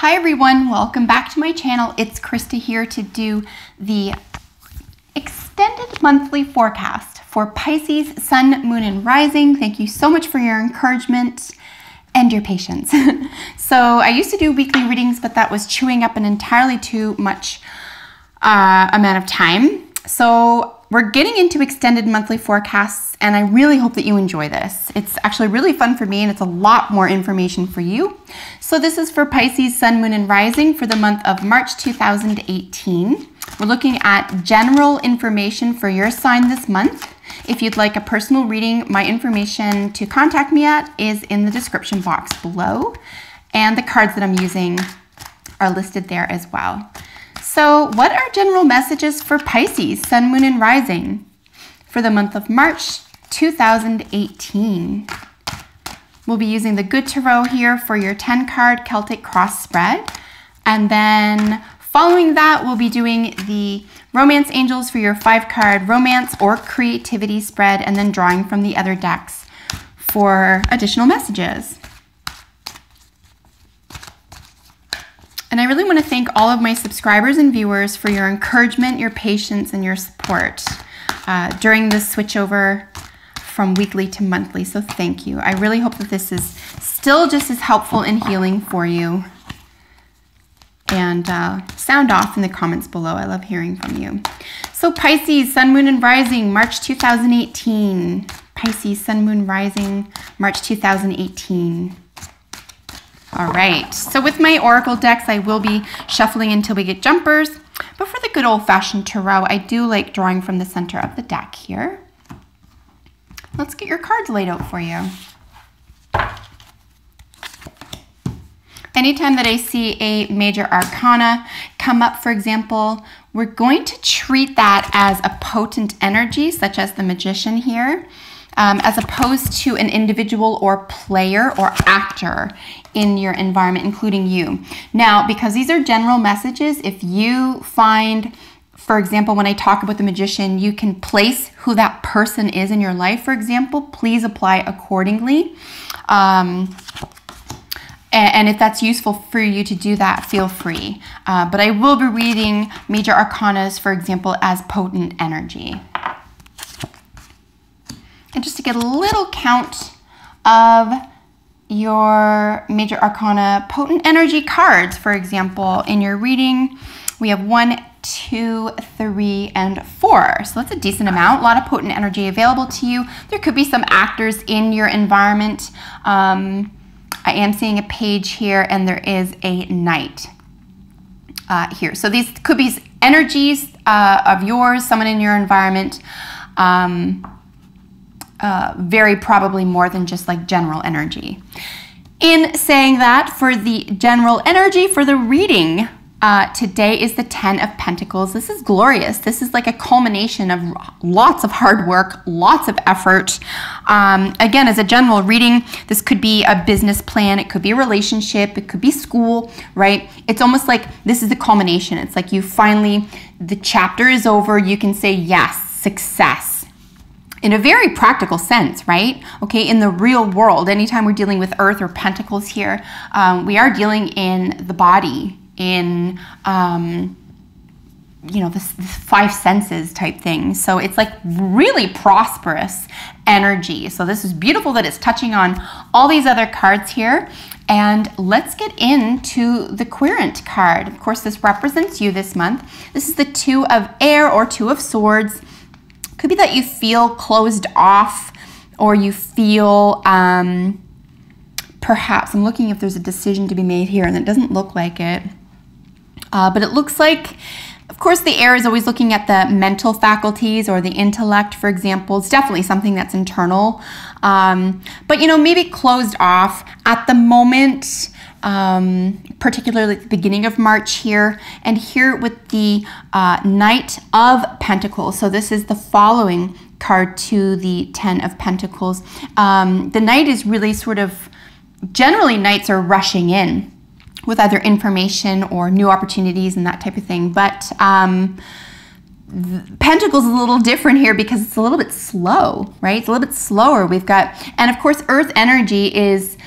Hi everyone, welcome back to my channel. It's Krista here to do the extended monthly forecast for Pisces, Sun, Moon, and Rising. Thank you so much for your encouragement and your patience. So I used to do weekly readings, but that was chewing up an entirely too much amount of time. So we're getting into extended monthly forecasts, and I really hope that you enjoy this. It's actually really fun for me, and it's a lot more information for you. So this is for Pisces, Sun, Moon, and Rising for the month of March 2018. We're looking at general information for your sign this month. If you'd like a personal reading, my information to contact me at is in the description box below, and the cards that I'm using are listed there as well. So what are general messages for Pisces, Sun, Moon, and Rising for the month of March 2018? We'll be using the Good Tarot here for your 10-card Celtic cross spread. And then following that, we'll be doing the Romance Angels for your 5-card romance or creativity spread, and then drawing from the other decks for additional messages. And I really want to thank all of my subscribers and viewers for your encouragement, your patience, and your support during this switchover from weekly to monthly. So thank you. I really hope that this is still just as helpful and healing for you. And sound off in the comments below. I love hearing from you. So Pisces, Sun, Moon, and Rising, March 2018. Pisces, Sun, Moon, Rising, March 2018. All right, so with my Oracle decks, I will be shuffling until we get jumpers. But for the good old-fashioned tarot, I do like drawing from the center of the deck here. Let's get your cards laid out for you. Anytime that I see a major arcana come up, for example, we're going to treat that as a potent energy, such as the Magician here, as opposed to an individual or player or actor in your environment, including you. Now, because these are general messages, if you find, for example, when I talk about the Magician, you can place who that person is in your life, for example, please apply accordingly. And if that's useful for you to do that, feel free. But I will be reading major arcanas, for example, as potent energy. And just to get a little count of your major arcana potent energy cards, for example, in your reading, we have 1, 2, 3, and 4. So that's a decent amount, a lot of potent energy available to you. There could be some actors in your environment. I am seeing a page here, and there is a knight here. So these could be energies of yours, someone in your environment. Very probably more than just like general energy. In saying that, for the general energy for the reading, today is the 10 of Pentacles. This is glorious. This is like a culmination of lots of hard work, lots of effort. Again, as a general reading, this could be a business plan, it could be a relationship, it could be school, right? It's almost like this is the culmination. It's like you finally, the chapter is over, you can say yes, success. In a very practical sense, right? Okay, in the real world, anytime we're dealing with Earth or Pentacles here, we are dealing in the body, in, you know, this 5 senses type thing. So it's like really prosperous energy. So this is beautiful that it's touching on all these other cards here. And let's get into the Querent card. Of course, this represents you this month. This is the 2 of Air or 2 of Swords. Could be that you feel closed off, or you feel perhaps, I'm looking if there's a decision to be made here, and it doesn't look like it. But it looks like, of course, the air is always looking at the mental faculties or the intellect, for example. It's definitely something that's internal. But, you know, maybe closed off at the moment, particularly at the beginning of March here, and here with the Knight of Pentacles. So this is the following card to the 10 of Pentacles. The Knight is really sort of, generally Knights are rushing in with either information or new opportunities and that type of thing. But Pentacles is a little different here because it's a little bit slow, right? It's a little bit slower. We've got, and of course, Earth energy is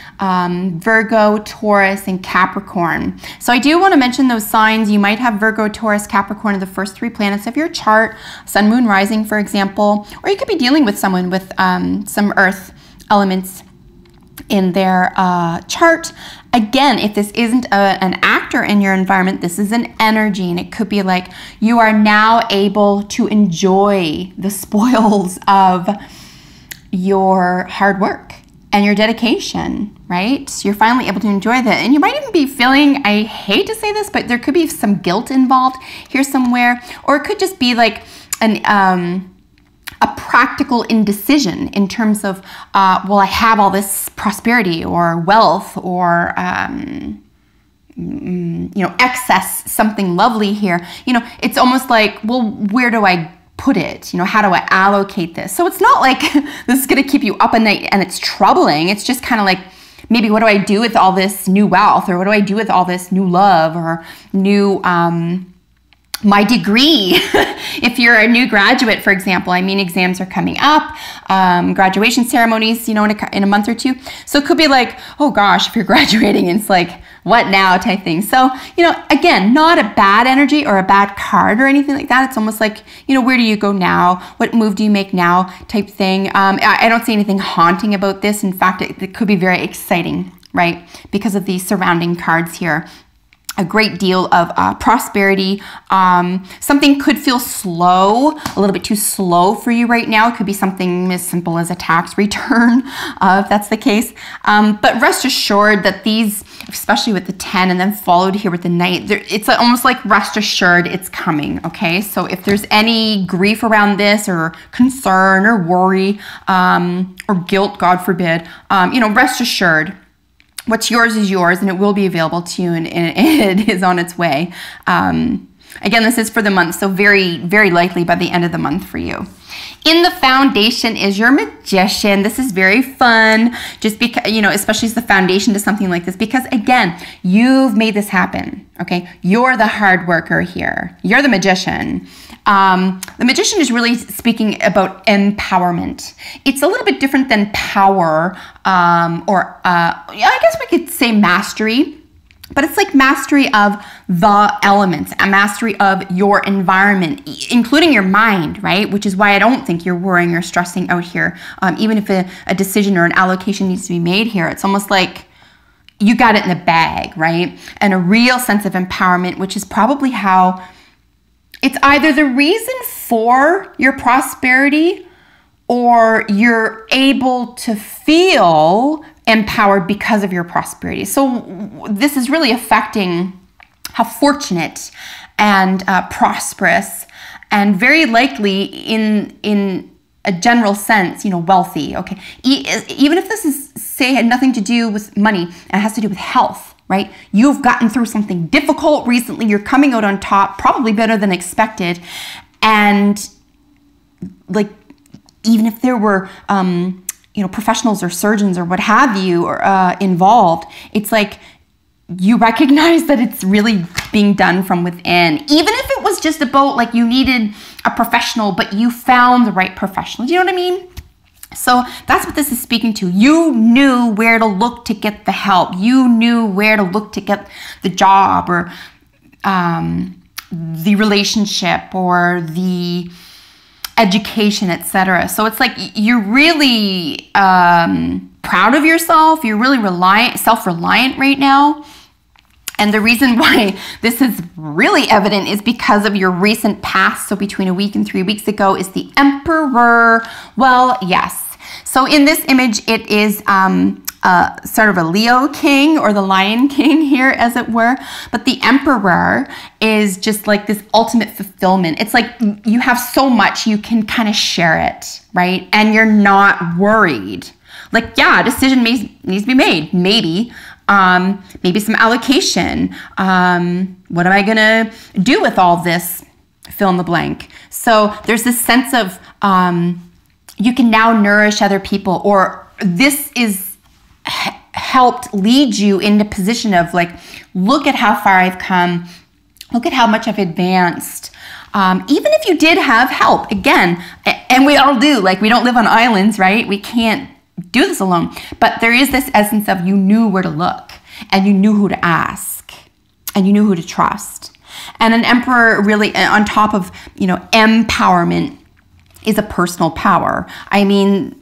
Virgo, Taurus, and Capricorn. So I do want to mention those signs. You might have Virgo, Taurus, Capricorn are the first 3 planets of your chart, Sun, Moon, Rising, for example, or you could be dealing with someone with some earth elements in their chart. Again, if this isn't an actor in your environment, this is an energy, and it could be like you are now able to enjoy the spoils of your hard work and your dedication, right? So you're finally able to enjoy that. And you might even be feeling, I hate to say this, but there could be some guilt involved here somewhere, or it could just be like a practical indecision in terms of, well, I have all this prosperity or wealth or, excess, something lovely here. It's almost like, well, where do I put it? How do I allocate this? So it's not like this is going to keep you up at night and it's troubling. It's just kind of like, maybe what do I do with all this new wealth, or what do I do with all this new love, or new, my degree. If you're a new graduate, for example, exams are coming up, graduation ceremonies, in a month or 2. So it could be like, oh gosh, if you're graduating, it's like, what now type thing. So, again, not a bad energy or a bad card or anything like that. It's almost like, where do you go now? What move do you make now type thing. I don't see anything haunting about this. In fact, it could be very exciting, right? Because of the surrounding cards here. A great deal of prosperity. Something could feel slow, a little bit too slow for you right now. It could be something as simple as a tax return, if that's the case. But rest assured that these, especially with the 10 and then followed here with the Knight, it's almost like rest assured it's coming, okay? So if there's any grief around this, or concern or worry, or guilt, God forbid, rest assured, what's yours is yours, and it will be available to you, and it is on its way. Again, this is for the month, so very, very likely by the end of the month for you. In the foundation is your Magician. This is very fun, just because, especially as the foundation to something like this, because again, you've made this happen, okay? You're the hard worker here. You're the Magician. The Magician is really speaking about empowerment. It's a little bit different than power, or I guess we could say mastery, but it's like mastery of the elements, a mastery of your environment, including your mind, right? Which is why I don't think you're worrying or stressing out here. Even if a decision or an allocation needs to be made here, it's almost like you got it in the bag, right? And a real sense of empowerment, which is probably how it's either the reason for your prosperity, or you're able to feel empowered because of your prosperity. So this is really affecting how fortunate and prosperous, and very likely in a general sense, wealthy, okay? Even if this is, say, had nothing to do with money, and it has to do with health, right? You've gotten through something difficult recently, you're coming out on top, probably better than expected, and like, even if there were, professionals or surgeons or what have you involved, it's like you recognize that it's really being done from within. Even if it was just about like you needed a professional, but you found the right professional. Do you know what I mean? So that's what this is speaking to. You knew where to look to get the help. You knew where to look to get the job, or the relationship, or the education, etc. So it's like you're really proud of yourself. You're really self-reliant right now. And the reason why this is really evident is because of your recent past. So between a week and 3 weeks ago is the Emperor. Well, yes. So in this image, it is sort of a Leo king, or the Lion King here, as it were. But the Emperor is just like this ultimate fulfillment. It's like you have so much, you can kind of share it, right? And you're not worried. Like, yeah, a decision needs to be made, maybe. Maybe some allocation. What am I gonna do with all this? Fill in the blank. So there's this sense of you can now nourish other people, or this is helped lead you into position of like, look at how far I've come, look at how much I've advanced. Even if you did have help, again, and we all do, like we don't live on islands, right? We can't do this alone. But there is this essence of you knew where to look, and you knew who to ask, and you knew who to trust. And an emperor really, on top of, you know, empowerment, is a personal power. I mean,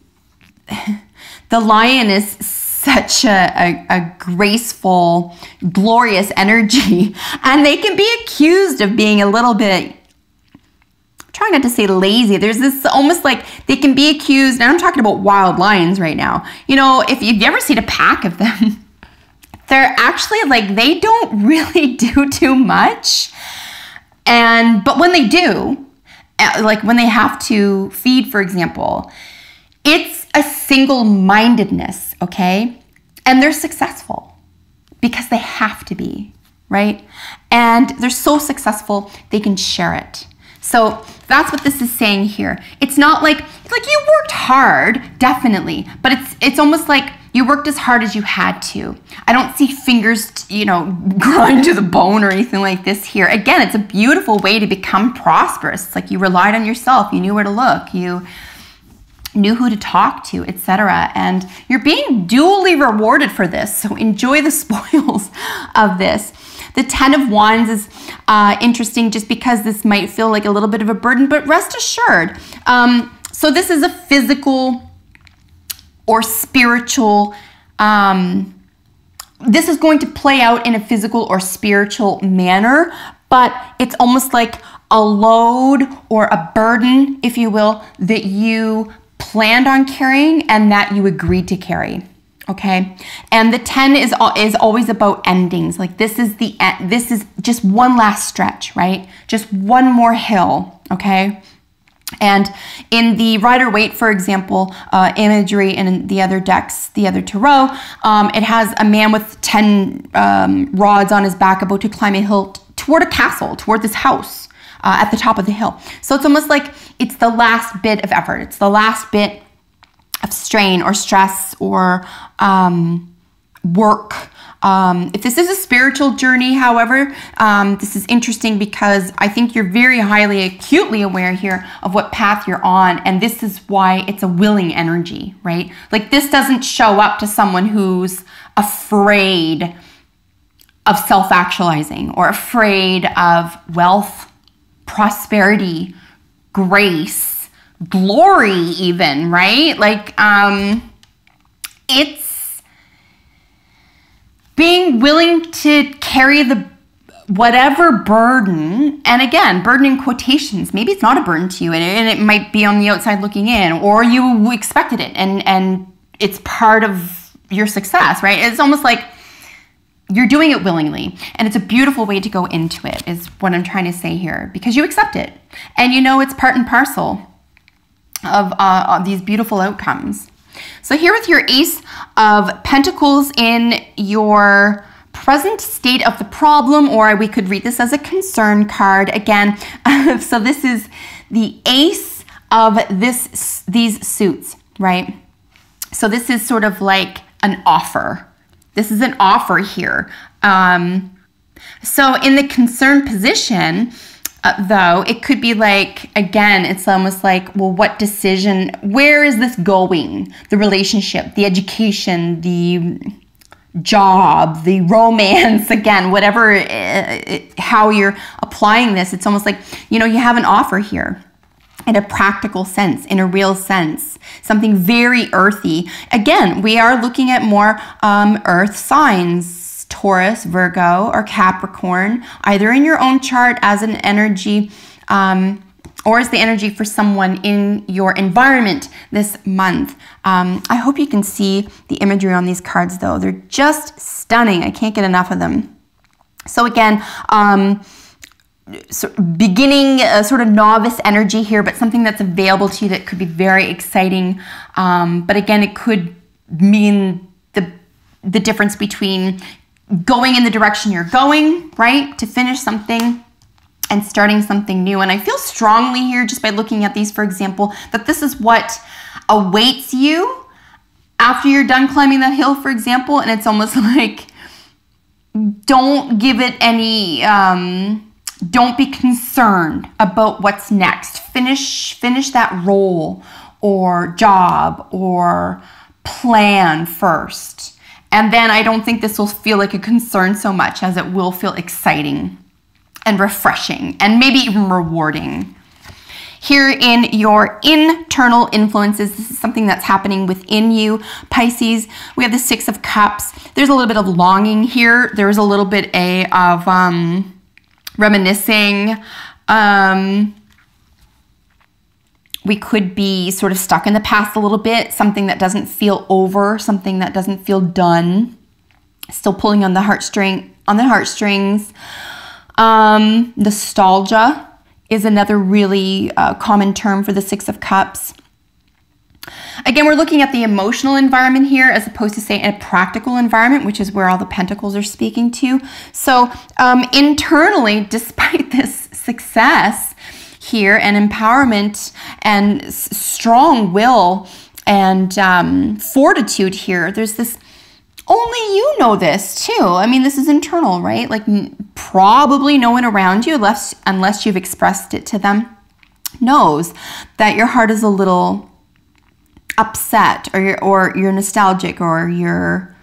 the lion is such a graceful, glorious energy, and they can be accused of being a little bit, try not to say lazy. There's this almost like they can be accused, and I'm talking about wild lions right now. You know, if you've ever seen a pack of them, they're actually like, they don't really do too much. But when they do, like when they have to feed, for example, it's a single-mindedness, okay? And they're successful because they have to be, right? And they're so successful, they can share it. So that's what this is saying here. It's not like you worked hard, definitely, but it's almost like you worked as hard as you had to. I don't see fingers, you know, grind to the bone or anything like this here. Again, it's a beautiful way to become prosperous. It's like you relied on yourself, you knew where to look, you knew who to talk to, etc. And you're being duly rewarded for this, so enjoy the spoils of this. The 10 of Wands is interesting just because this might feel like a little bit of a burden, but rest assured. So this is a physical or spiritual, this is going to play out in a physical or spiritual manner, but it's almost like a load or a burden, if you will, that you planned on carrying and that you agreed to carry. Okay, and the 10 is always about endings. Like this is just one last stretch, right? Just one more hill. Okay, and in the Rider-Waite, for example, imagery, and in the other decks, the other tarot, it has a man with 10 rods on his back about to climb a hill toward a castle, toward this house at the top of the hill. So it's almost like it's the last bit of effort. It's the last bit of strain or stress or work. If this is a spiritual journey, however, this is interesting because I think you're very highly acutely aware here of what path you're on, and this is why it's a willing energy, right? Like this doesn't show up to someone who's afraid of self-actualizing or afraid of wealth, prosperity, grace, glory even, right? Like it's being willing to carry the whatever burden, and again, burden in quotations, maybe it's not a burden to you, and it might be on the outside looking in, or you expected it and it's part of your success, right? It's almost like you're doing it willingly, and it's a beautiful way to go into it is what I'm trying to say here, because you accept it and you know it's part and parcel of these beautiful outcomes. So here with your Ace of Pentacles in your present state of the problem, or we could read this as a concern card again. So this is the Ace of these suits, right? So this is sort of like an offer. This is an offer here. So in the concerned position, though, it could be like, again, it's almost like, well, what decision, where is this going? The relationship, the education, the job, the romance, again, whatever, how you're applying this, it's almost like, you know, you have an offer here in a practical sense, in a real sense, something very earthy. Again, we are looking at more earth signs, Taurus, Virgo, or Capricorn, either in your own chart as an energy or as the energy for someone in your environment this month. I hope you can see the imagery on these cards, though. They're just stunning. I can't get enough of them. So again, beginning a sort of novice energy here, but something that's available to you that could be very exciting. But again, it could mean the difference between going in the direction you're going, right, to finish something and starting something new. And I feel strongly here, just by looking at these, for example, that this is what awaits you after you're done climbing that hill, for example. And it's almost like, don't give it any, don't be concerned about what's next. Finish that role or job or plan first. And then I don't think this will feel like a concern so much as it will feel exciting and refreshing and maybe even rewarding. Here in your internal influences, this is something that's happening within you, Pisces. We have the Six of Cups. There's a little bit of longing here. There's a little bit of reminiscing. We could be sort of stuck in the past a little bit, something that doesn't feel over, something that doesn't feel done, still pulling on the heartstrings. Nostalgia is another really common term for the Six of Cups. Again, we're looking at the emotional environment here as opposed to, say, a practical environment, which is where all the pentacles are speaking to. So internally, despite this success here and empowerment and strong will and fortitude here, there's this, only you know this too. I mean, this is internal, right? Like probably no one around you, unless you've expressed it to them, knows that your heart is a little upset, or you're nostalgic, or you're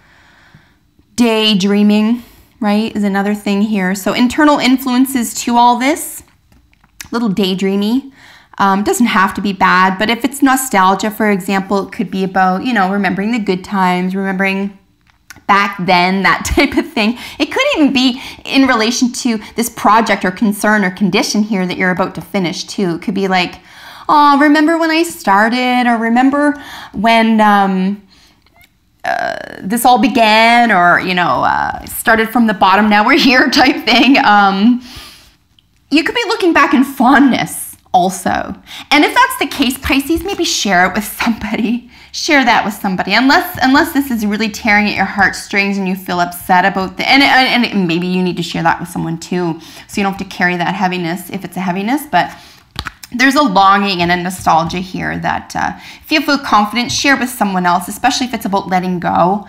daydreaming, right, is another thing here. So internal influences to all this, a little daydreamy. Doesn't have to be bad, but if it's nostalgia, for example, it could be about, you know, remembering the good times, remembering back then, that type of thing. It could even be in relation to this project or concern or condition here that you're about to finish too. It could be like, oh, remember when I started, or remember when this all began, or, you know, started from the bottom, now we're here type thing. You could be looking back in fondness also. And if that's the case, Pisces, maybe share it with somebody. Share that with somebody, unless this is really tearing at your heartstrings and you feel upset about the, and maybe you need to share that with someone too, so you don't have to carry that heaviness if it's a heaviness. But there's a longing and a nostalgia here that if you feel confident, share with someone else, especially if it's about letting go,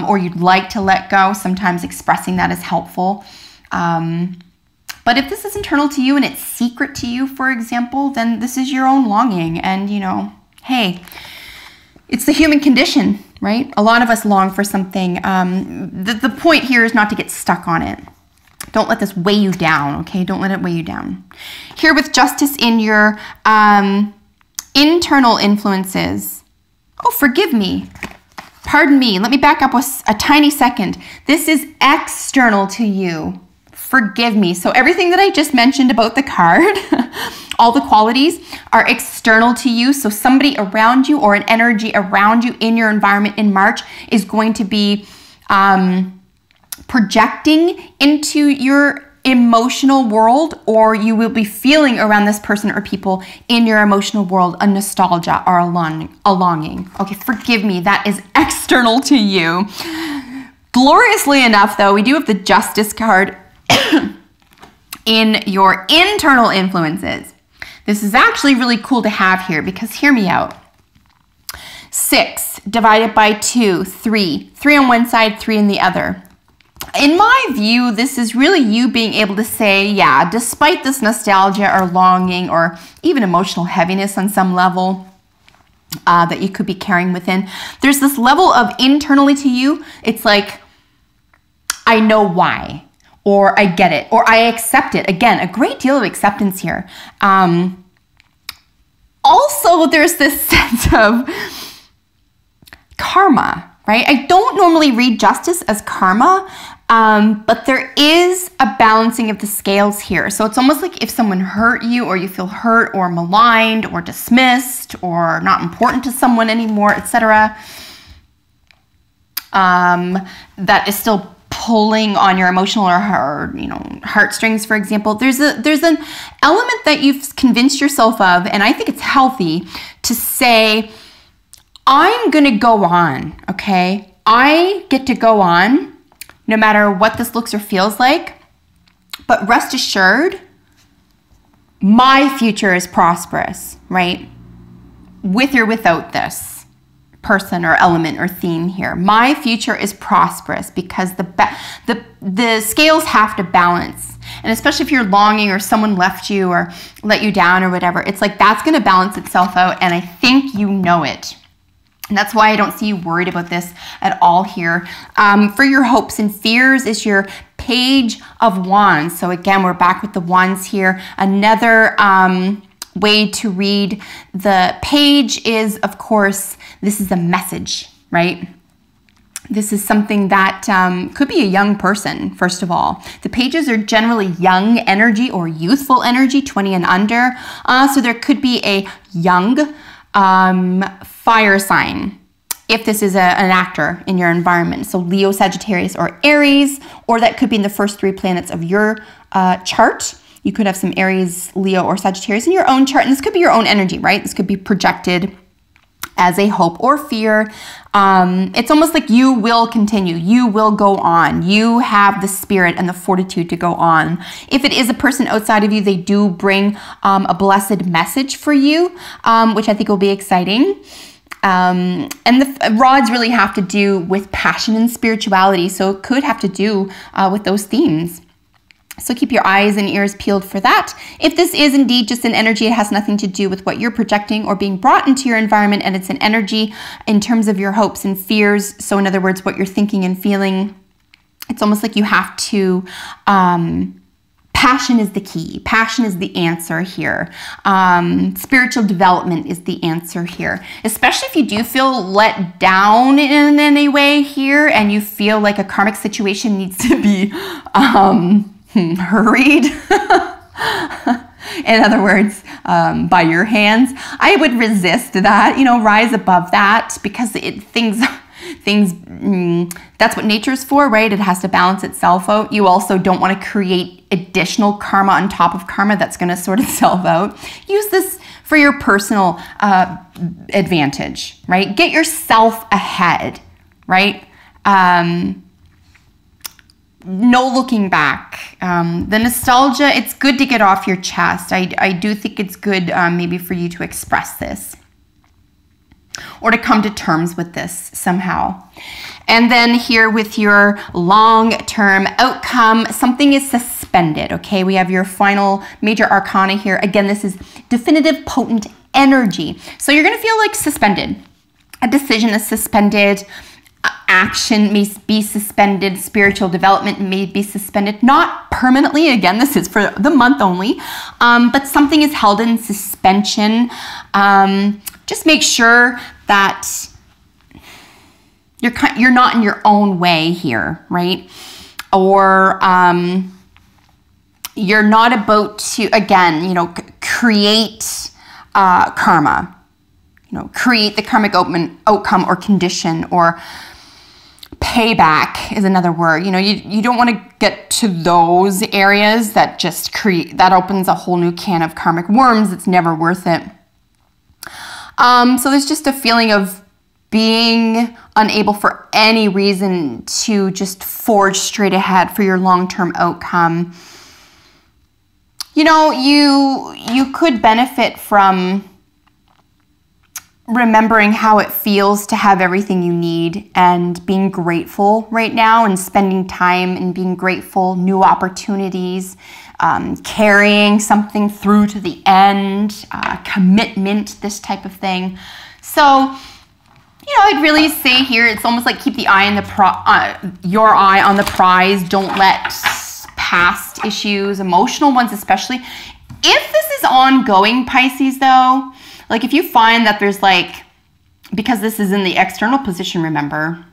or you'd like to let go. Sometimes expressing that is helpful. But if this is internal to you and it's secret to you, for example, then this is your own longing. And, you know, hey, it's the human condition, right? A lot of us long for something. The point here is not to get stuck on it. Don't let this weigh you down, okay? Don't let it weigh you down. Here with Justice in your internal influences. Oh, forgive me. Pardon me. Let me back up a tiny second. This is external to you. Forgive me. So everything that I just mentioned about the card, all the qualities are external to you. So somebody around you or an energy around you in your environment in March is going to be projecting into your emotional world, or you will be feeling around this person or people in your emotional world a nostalgia or a longing. Okay, forgive me. That is external to you. Gloriously enough, though, we do have the Justice card in your internal influences. This is actually really cool to have here because, hear me out. 6 divided by 2, 3. 3 on one side, 3 on the other. In my view, this is really you being able to say, yeah, despite this nostalgia or longing or even emotional heaviness on some level that you could be carrying within, there's this level of internally to you. It's like, I know why. Or I get it, or I accept it. Again, a great deal of acceptance here. Also, there's this sense of karma, right? I don't normally read justice as karma, but there is a balancing of the scales here. So it's almost like if someone hurt you, or you feel hurt or maligned or dismissed or not important to someone anymore, etc., that is still pulling on your emotional or you know, heartstrings, for example. There's an element that you've convinced yourself of, and I think it's healthy to say, I'm gonna go on, okay? I get to go on no matter what this looks or feels like, but rest assured, my future is prosperous, right? With or without this person or element or theme here. My future is prosperous because the scales have to balance. And especially if you're longing or someone left you or let you down or whatever, it's like that's going to balance itself out, and I think you know it. And that's why I don't see you worried about this at all here. For your hopes and fears is your Page of Wands. So again, we're back with the wands here. Another way to read the page is, of course, this is a message, right? This is something that could be a young person, first of all. The pages are generally young energy or youthful energy, 20 and under. So there could be a young fire sign if this is an actor in your environment. So Leo, Sagittarius, or Aries, or that could be in the first 3 planets of your chart. You could have some Aries, Leo, or Sagittarius in your own chart. And this could be your own energy, right? This could be projected as a hope or fear. It's almost like you will continue. You will go on. You have the spirit and the fortitude to go on. If it is a person outside of you, they do bring a blessed message for you, which I think will be exciting. And the rods really have to do with passion and spirituality. So it could have to do with those themes. So keep your eyes and ears peeled for that. If this is indeed just an energy, it has nothing to do with what you're projecting or being brought into your environment, and it's an energy in terms of your hopes and fears. So in other words, what you're thinking and feeling, it's almost like you have to, passion is the key. Passion is the answer here. Spiritual development is the answer here, especially if you do feel let down in any way here and you feel like a karmic situation needs to be hurried. In other words, by your hands, I would resist that, you know, rise above that, because things, that's what nature's for, right? It has to balance itself out. You also don't want to create additional karma on top of karma that's going to sort itself out. Use this for your personal advantage, right? Get yourself ahead, right? No looking back. The nostalgia, it's good to get off your chest. I do think it's good maybe for you to express this or to come to terms with this somehow. And then here with your long-term outcome, something is suspended, okay? We have your final major arcana here. Again, this is definitive, potent energy. So you're going to feel like suspended. A decision is suspended. Action may be suspended, spiritual development may be suspended, not permanently. Again, this is for the month only, but something is held in suspension. Just make sure that you're not in your own way here, right? Or you're not about to, again, you know, create karma, you know, create the karmic outcome or condition, or payback is another word. You know, you don't want to get to those areas that just that opens a whole new can of karmic worms. It's never worth it. So there's just a feeling of being unable for any reason to just forge straight ahead for your long-term outcome. You know, you could benefit from remembering how it feels to have everything you need and being grateful right now and spending time and being grateful, new opportunities, carrying something through to the end, commitment, this type of thing. So, you know, I'd really say here, it's almost like keep the eye on your eye on the prize. Don't let past issues, emotional ones especially. If this is ongoing, Pisces, though, like if you find that there's like, because this is in the external position, remember,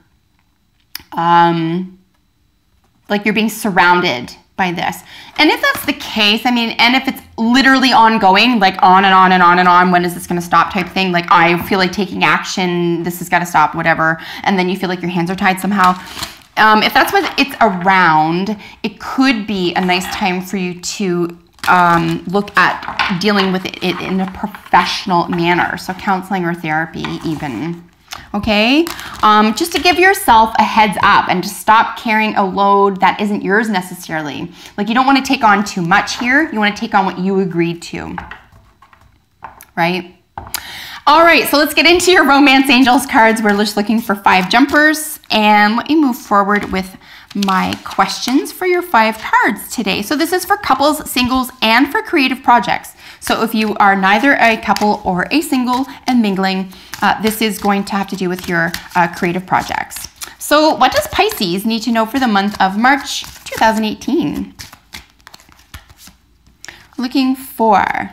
like you're being surrounded by this. And if that's the case, I mean, and if it's literally ongoing, like on and on and on and on, when is this going to stop type thing? Like I feel like taking action, this has got to stop, whatever. And then you feel like your hands are tied somehow. If that's what it's around, it could be a nice time for you to look at dealing with it in a professional manner. So counseling or therapy even. Okay, just to give yourself a heads up and just stop carrying a load that isn't yours necessarily. Like you don't want to take on too much here. You want to take on what you agreed to, right? All right, so let's get into your Romance Angels cards. We're just looking for 5 jumpers, and let me move forward with my questions for your 5 cards today. So this is for couples, singles, and for creative projects. So if you are neither a couple or a single and mingling, this is going to have to do with your creative projects. So what does Pisces need to know for the month of March 2018? Looking for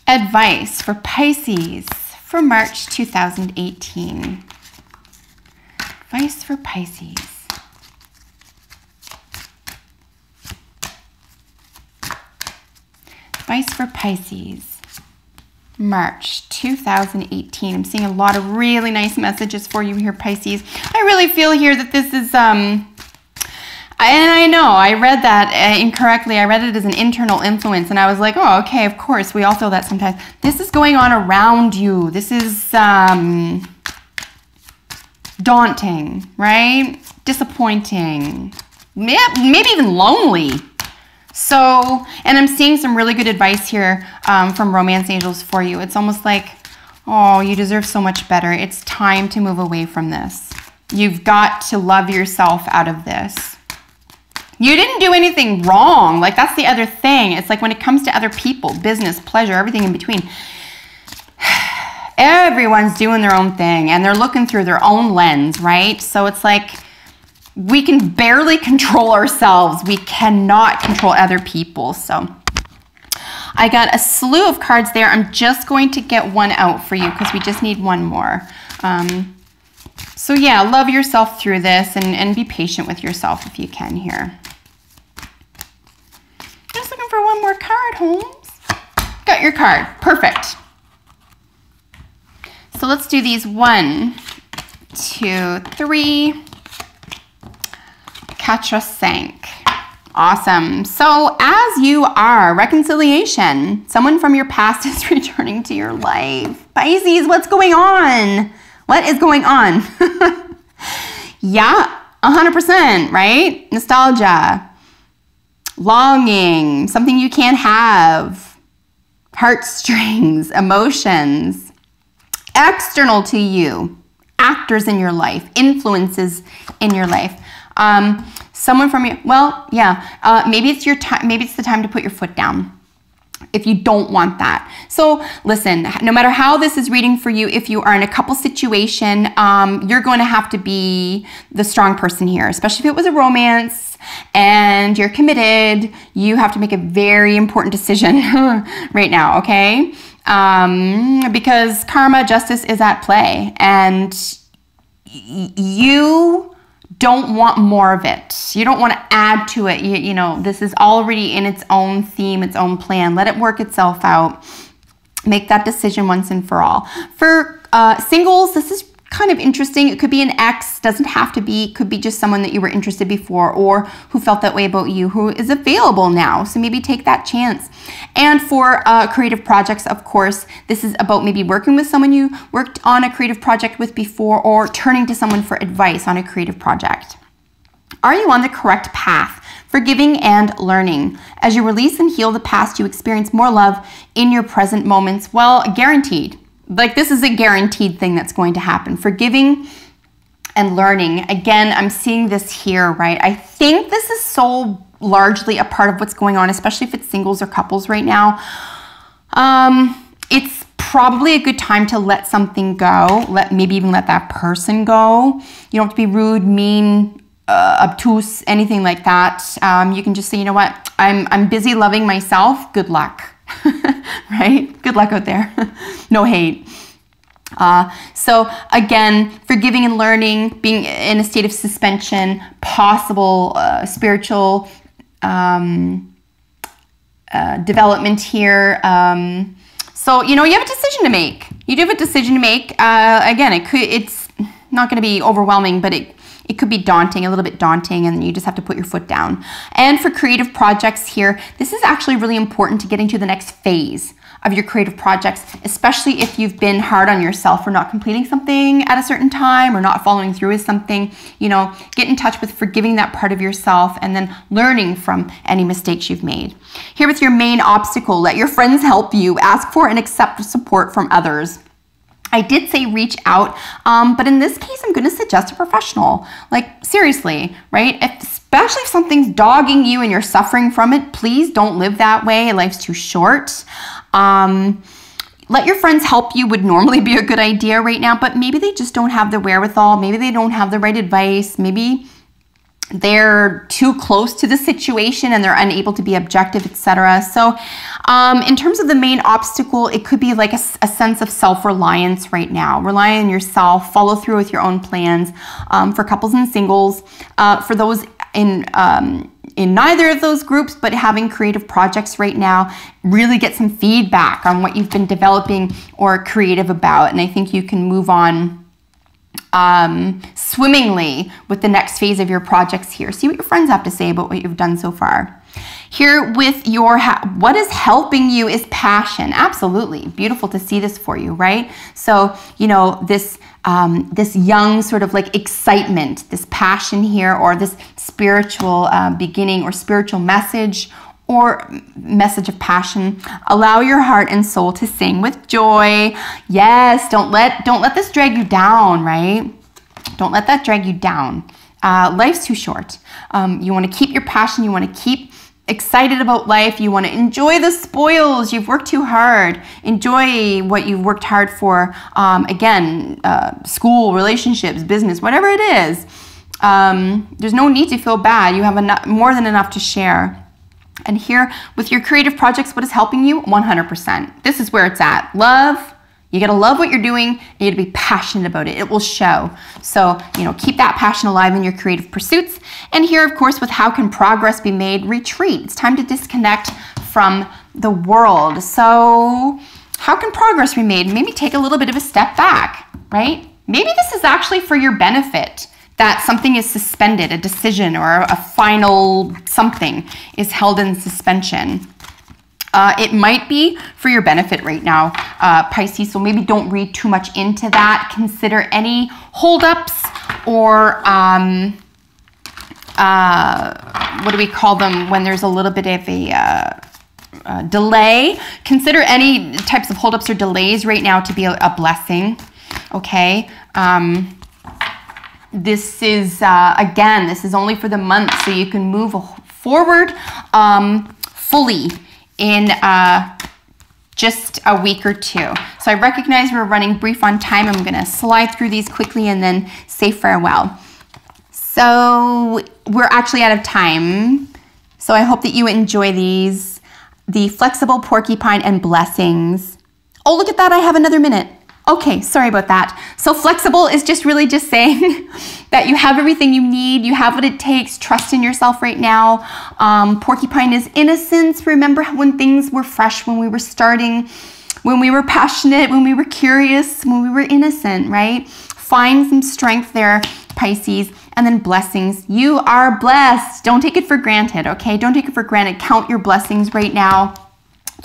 advice for Pisces for March 2018. Advice for Pisces. Advice for Pisces, March 2018. I'm seeing a lot of really nice messages for you here, Pisces. I really feel here that this is, and I know I read that incorrectly. I read it as an internal influence, and I was like, oh, okay, of course. We all feel that sometimes. This is going on around you. This is daunting, right? Disappointing, maybe even lonely. So, and I'm seeing some really good advice here from romance angels for you. It's almost like, oh, you deserve so much better. It's time to move away from this. You've got to love yourself out of this. You didn't do anything wrong. Like, that's the other thing. It's like when it comes to other people, business, pleasure, everything in between, everyone's doing their own thing and they're looking through their own lens, right? So it's like, we can barely control ourselves. We cannot control other people. So I got a slew of cards there. I'm just going to get one out for you because we just need one more. So yeah, love yourself through this and be patient with yourself if you can here. Just looking for one more card, Holmes. Got your card. Perfect. So let's do these 1, 2, 3. Katra sank. Awesome. So as you are, reconciliation. Someone from your past is returning to your life. Pisces, what's going on? What is going on? Yeah, 100%, right? Nostalgia, longing, something you can't have, heartstrings, emotions, external to you, actors in your life, influences in your life. Someone from your, well, yeah, maybe it's your time, maybe it's the time to put your foot down if you don't want that. So listen, no matter how this is reading for you, if you are in a couple situation, you're going to have to be the strong person here, especially if it was a romance and you're committed. You have to make a very important decision right now, okay? Because karma, justice is at play, and you don't want more of it. You don't want to add to it. You know, this is already in its own theme, its own plan. Let it work itself out. Make that decision once and for all. For singles, this is kind of interesting. It could be an ex, doesn't have to be, could be just someone that you were interested before or who felt that way about you, who is available now. So maybe take that chance. And for creative projects, of course, this is about maybe working with someone you worked on a creative project with before, or turning to someone for advice on a creative project. Are you on the correct path? Forgiving and learning. As you release and heal the past, you experience more love in your present moments. Well, guaranteed. Like, this is a guaranteed thing that's going to happen. Forgiving and learning. Again, I'm seeing this here, right? I think this is so largely a part of what's going on, especially if it's singles or couples right now. It's probably a good time to let something go. Maybe even let that person go. You don't have to be rude, mean, obtuse, anything like that. You can just say, you know what? I'm busy loving myself. Good luck. Right? Good luck out there. No hate. So again, forgiving and learning, being in a state of suspension, possible spiritual development here. So, you know, you have a decision to make. You do have a decision to make. Again, it's not going to be overwhelming, but it could be daunting, a little bit daunting, and you just have to put your foot down. And for creative projects here, this is actually really important to getting to the next phase of your creative projects, especially if you've been hard on yourself for not completing something at a certain time or not following through with something. You know, get in touch with forgiving that part of yourself and then learning from any mistakes you've made. Here with your main obstacle, let your friends help you. Ask for and accept support from others. I did say reach out, but in this case, I'm going to suggest a professional. Like, seriously, right? especially if something's dogging you and you're suffering from it, please don't live that way. Life's too short. Let your friends help you would normally be a good idea right now, but maybe they just don't have the wherewithal. Maybe they don't have the right advice. Maybe they're too close to the situation and they're unable to be objective, etc. So in terms of the main obstacle, it could be like a sense of self-reliance right now. Rely on yourself, follow through with your own plans for couples and singles. For those in neither of those groups, but having creative projects right now, really get some feedback on what you've been developing or creative about. And I think you can move on swimmingly with the next phase of your projects here. See what your friends have to say about what you've done so far. Here with your, what is helping you is passion. Absolutely. Beautiful to see this for you, right? So, you know, this young sort of like excitement, this passion here, or this spiritual beginning or spiritual message or message of passion. Allow your heart and soul to sing with joy. Yes, don't let this drag you down, right? Don't let that drag you down. Life's too short. You want to keep your passion. You want to keep excited about life. You want to enjoy the spoils. You've worked too hard. Enjoy what you've worked hard for. Again, school, relationships, business, whatever it is. There's no need to feel bad. You have more than enough to share. And here with your creative projects, what is helping you? 100%. This is where it's at. Love. You got to love what you're doing and you got to be passionate about it. It will show. So, you know, keep that passion alive in your creative pursuits. And here, of course, with how can progress be made? Retreat. It's time to disconnect from the world. So how can progress be made? Maybe take a little bit of a step back, right? Maybe this is actually for your benefit, that something is suspended, a decision or a final something is held in suspension. It might be for your benefit right now, Pisces, so maybe don't read too much into that. Consider any holdups or, what do we call them when there's a little bit of a delay? Consider any types of holdups or delays right now to be a blessing, okay? This is, again, this is only for the month, so you can move forward fully in just a week or two. So I recognize we're running brief on time. I'm going to slide through these quickly and then say farewell. So we're actually out of time. So I hope that you enjoy these. The flexible porcupine and blessings. Oh, look at that. I have another minute. Okay, sorry about that. So flexible is just really just saying that you have everything you need, you have what it takes, trust in yourself right now. Porcupine is innocence. Remember when things were fresh, when we were starting, when we were passionate, when we were curious, when we were innocent, right? Find some strength there, Pisces. And then blessings. You are blessed. Don't take it for granted, okay? Don't take it for granted. Count your blessings right now.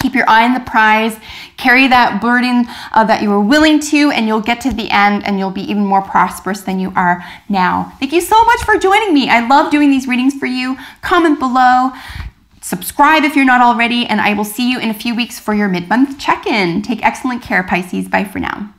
Keep your eye on the prize, carry that burden that you were willing to, and you'll get to the end and you'll be even more prosperous than you are now. Thank you so much for joining me. I love doing these readings for you. Comment below, subscribe if you're not already, and I will see you in a few weeks for your mid-month check-in. Take excellent care, Pisces. Bye for now.